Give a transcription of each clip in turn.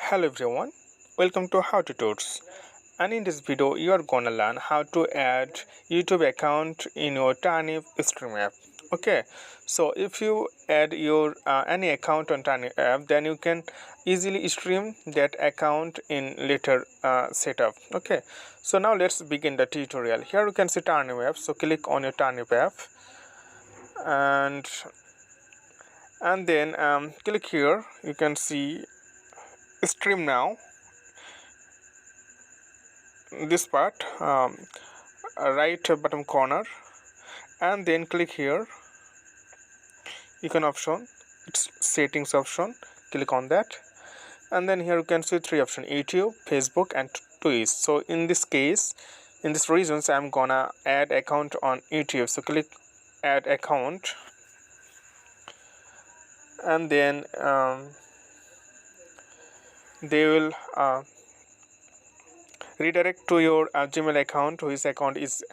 Hello everyone, welcome to How to Tuts, and in this video you are gonna learn how to add YouTube account in your Turnip stream app. Okay, so if you add your any account on Turnip app, then you can easily stream that account in later setup. Okay, so now let's begin the tutorial. Here you can see Turnip app, so click on your Turnip app and then click here. You can see stream now, this part, right bottom corner, and then click here icon option, it's settings option, click on that, and then here you can see three options: YouTube, Facebook and Twitch. So in this case, in this reasons, I'm gonna add account on YouTube, so click add account, and then they will redirect to your Gmail account, whose account is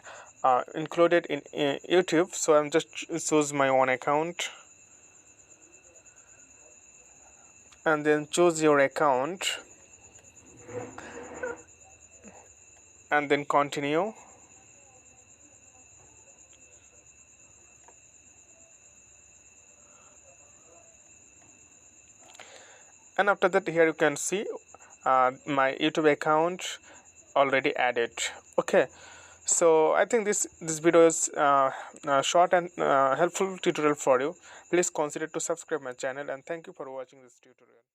included in YouTube. So I'm just choose my own account and then choose your account and then continue. And after that, here you can see my YouTube account already added. Okay, so I think this video is short and helpful tutorial for you. Please consider to subscribe my channel, and thank you for watching this tutorial.